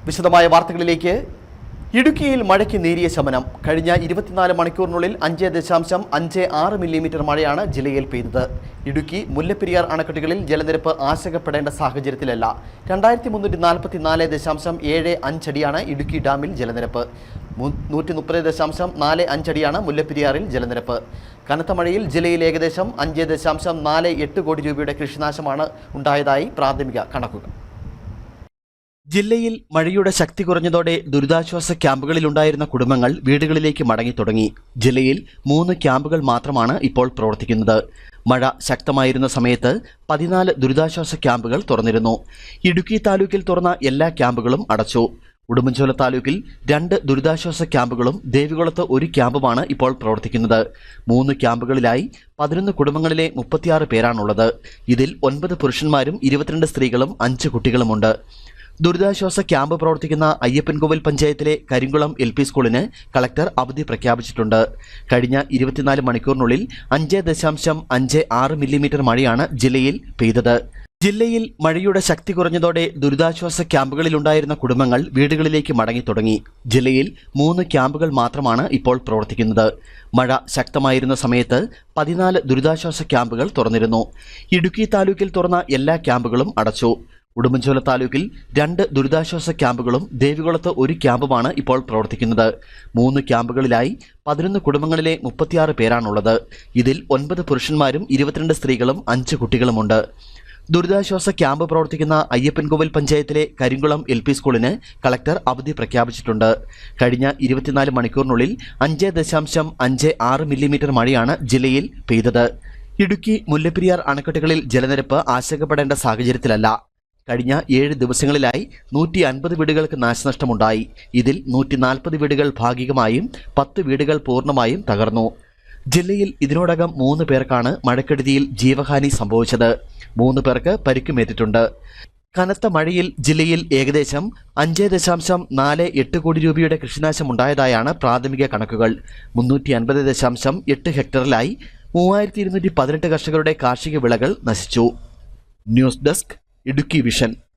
വിശദമായ വാർത്തകളിലേക്ക്. ഇടുക്കിയിൽ മഴയ്ക്ക് നേരിയ ശമനം. കഴിഞ്ഞ 24 മണിക്കൂറിനുള്ളിൽ 5.56 മില്ലിമീറ്റർ മഴയാണ് ജില്ലയിൽ പെയ്തത്. ഇടുക്കി മുല്ലപ്പെരിയാർ അണക്കെട്ടുകളിൽ ജലനിരപ്പ് ആശങ്കപ്പെടേണ്ട സാഹചര്യത്തിലല്ല. 2344.75 അടിയാണ് ഇടുക്കി ഡാമിൽ ജലനിരപ്പ്. 130.45 അടിയാണ് മുല്ലപ്പെരിയാറിൽ ജലനിരപ്പ്. കനത്ത മഴയിൽ ജില്ലയിൽ ഏകദേശം 5.48 കോടി രൂപയുടെ കൃഷിനാശമാണ് ഉണ്ടായതായി പ്രാഥമിക കണക്കുകൾ. ജില്ലയിൽ മഴയുടെ ശക്തി കുറഞ്ഞതോടെ ദുരിതാശ്വാസ ക്യാമ്പുകളിലുണ്ടായിരുന്ന കുടുംബങ്ങൾ വീടുകളിലേക്ക് മടങ്ങി തുടങ്ങി. ജില്ലയിൽ 3 ക്യാമ്പുകൾ മാത്രമാണ് ഇപ്പോൾ പ്രവർത്തിക്കുന്നത്. മഴ ശക്തമായിരുന്ന സമയത്ത് 14 ദുരിതാശ്വാസ ക്യാമ്പുകൾ തുറന്നിരുന്നു. ഇടുക്കി താലൂക്കിൽ തുറന്ന എല്ലാ ക്യാമ്പുകളും അടച്ചു. ഉടുമ്പൻചോല താലൂക്കിൽ 2 ദുരിതാശ്വാസ ക്യാമ്പുകളും ദേവികുളത്ത് 1 ക്യാമ്പുമാണ് ഇപ്പോൾ പ്രവർത്തിക്കുന്നത്. 3 ക്യാമ്പുകളിലായി 11 കുടുംബങ്ങളിലെ 36 പേരാണുള്ളത്. ഇതിൽ 9 പുരുഷന്മാരും 22 സ്ത്രീകളും 5 കുട്ടികളുമുണ്ട്. ദുരിതാശ്വാസ ക്യാമ്പ് പ്രവർത്തിക്കുന്ന അയ്യപ്പൻകോവിൽ പഞ്ചായത്തിലെ കരിങ്കുളം LP സ്കൂളിന് കളക്ടർ അവധി പ്രഖ്യാപിച്ചിട്ടുണ്ട്. കഴിഞ്ഞ 24 മണിക്കൂറിനുള്ളിൽ 5.56 മില്ലിമീറ്റർ മഴയാണ് ജില്ലയിൽ പെയ്തത്. ജില്ലയിൽ മഴയുടെ ശക്തി കുറഞ്ഞതോടെ ദുരിതാശ്വാസ ക്യാമ്പുകളിലുണ്ടായിരുന്ന കുടുംബങ്ങൾ വീടുകളിലേക്ക് മടങ്ങി തുടങ്ങി. ജില്ലയിൽ 3 ക്യാമ്പുകൾ മാത്രമാണ് ഇപ്പോൾ പ്രവർത്തിക്കുന്നത്. മഴ ശക്തമായിരുന്ന സമയത്ത് 14 ദുരിതാശ്വാസ ക്യാമ്പുകൾ തുറന്നിരുന്നു. ഇടുക്കി താലൂക്കിൽ തുറന്ന എല്ലാ ക്യാമ്പുകളും അടച്ചു. ഉടുമ്പൻചോല താലൂക്കിൽ 2 ദുരിതാശ്വാസ ക്യാമ്പുകളും ദേവികുളത്ത് 1 ക്യാമ്പുമാണ് ഇപ്പോൾ പ്രവർത്തിക്കുന്നത്. 3 ക്യാമ്പുകളിലായി 11 കുടുംബങ്ങളിലെ 36 പേരാണുള്ളത്. ഇതിൽ 9 പുരുഷന്മാരും 22 സ്ത്രീകളും 5 കുട്ടികളുമുണ്ട്. ദുരിതാശ്വാസ ക്യാമ്പ് പ്രവർത്തിക്കുന്ന അയ്യപ്പൻകോവിൽ പഞ്ചായത്തിലെ കരിങ്കുളം LP സ്കൂളിന് കളക്ടർ അവധി പ്രഖ്യാപിച്ചിട്ടുണ്ട്. കഴിഞ്ഞ 24 മണിക്കൂറിനുള്ളിൽ 5.56 മില്ലിമീറ്റർ മഴയാണ് ജില്ലയിൽ പെയ്തത്. ഇടുക്കി മുല്ലപ്പെരിയാർ അണക്കെട്ടുകളിൽ ജലനിരപ്പ് ആശങ്കപ്പെടേണ്ട സാഹചര്യത്തിലല്ല. കഴിഞ്ഞ 7 ദിവസങ്ങളിലായി 150 വീടുകൾക്ക് നാശനഷ്ടമുണ്ടായി. ഇതിൽ 140 വീടുകൾ ഭാഗികമായും 10 വീടുകൾ പൂർണ്ണമായും തകർന്നു. ജില്ലയിൽ ഇതിനോടകം 3 പേർക്കാണ് മഴക്കെടുതിയിൽ ജീവഹാനി സംഭവിച്ചത്. 3 പേർക്ക് പരിക്കുമേറ്റിട്ടുണ്ട്. കനത്ത മഴയിൽ ജില്ലയിൽ ഏകദേശം 5.48 കോടി രൂപയുടെ കൃഷിനാശമുണ്ടായതായാണ് പ്രാഥമിക കണക്കുകൾ. 350.8 ഹെക്ടറിലായി 3218 കർഷകരുടെ കാർഷിക വിളകൾ നശിച്ചു. News desk Idukki vision.